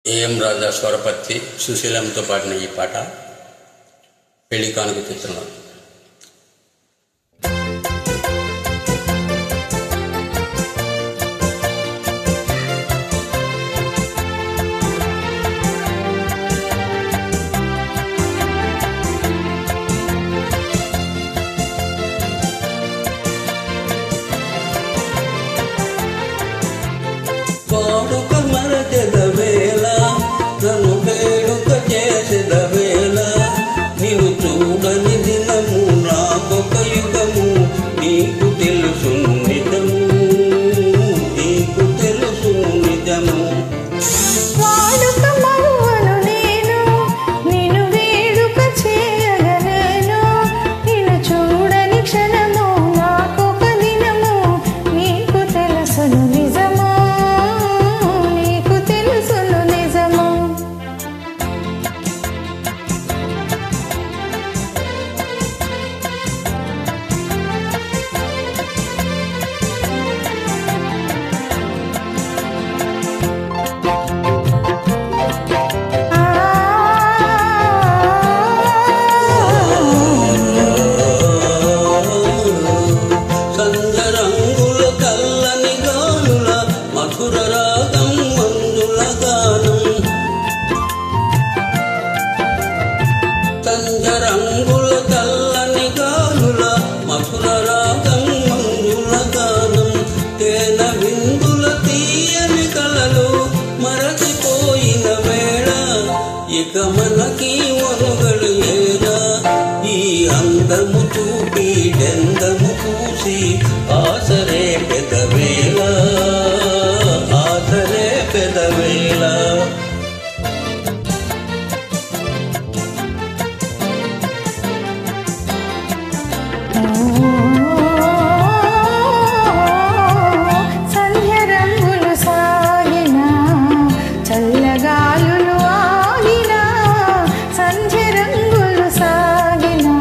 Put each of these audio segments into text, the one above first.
AM రాజా స్వరపర్తి సుశీలంతో పాడిన ఈ పాట పెళ్లి కానుక చిత్రంలో. వాడుక మరచెద వేళ నన్ను వేడుక చేసెద వేళ నిన్ను చూడని దినము నాకొక యుగము నీకు తెలుసు నిజము నీకు తెలుసు నిజము. వాడుక మరువను నేను నిన్ను వేడుక చేయగలను నిన్ను చూడని క్షణము నాకొక దినము నీకు తెలుసును నిజము నీకు తెలుసును నిజము. సంజరంగుల కల్లని గాలుల మధుర రాగం మంజుల గానం. సంజరంగుల కల్లని గాలుల మధుర రాగం మంజుల గానం. తేన విందుల తీయని కలలు మరచిపోయిన వేళ ఇక మనకి మనుగడు ఏలా ఈ అందము చూపి డెందము పూసి ఆసరే పెదవేళ ఆసరే పెదవేళ. సంధ్య రంగులు సాగినా చల్లగాలులు ఆగినా సంధ్య రంగులు సాగినా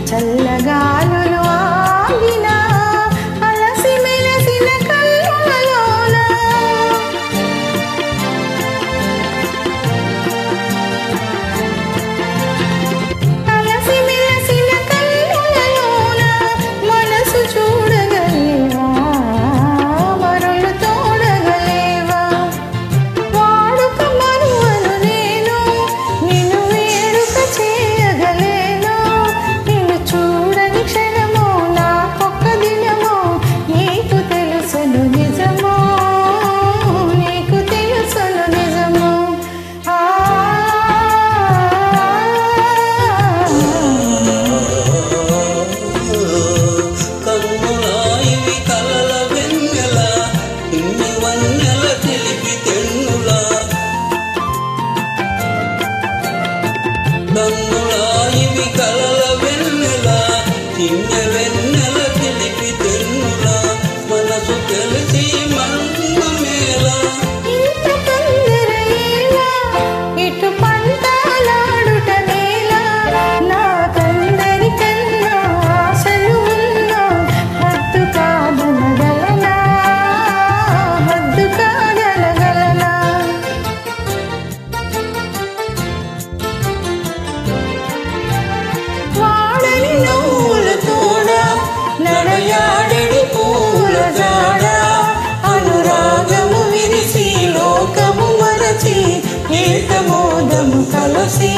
చల్లగాలులు ఆగినా అలసి మెలసిన కళ్ళలోన అలసి మెలసిన కళ్ళలోన మనసు చూడగలేవా మరులు తోడగలేవా. వాడుక మరువను నేను నిన్ను వేడుక చేయగలేను నిన్ను చూడని క్షణము నాకొక్క దినము నీకు తెలుసును నిజము నీకు తెలుసును నిజము. కన్నులా ఇవి కలల వెన్నెల ఇన్ని వన్నెల తెలిపి తెన్నులా. కన్నులా ఇవి కలల వెన్నెల చిన్న వెన్నెల తెలిపి తెన్నులా. మనసు తెలిసి మన్మమేలా ఇంత తొందర ఏలా ఇటు పంతాలాడుట నేలా నాకందరికన్నా ఆశలు ఉన్నా హద్దు కాదనగలనా హద్దు కాదనగలనా. వాడని నవ్వుల తోడ నడయాడెడు పూల జాడ అనురాగము విరిసి లోకము మరచి ఏకమోదము కలసి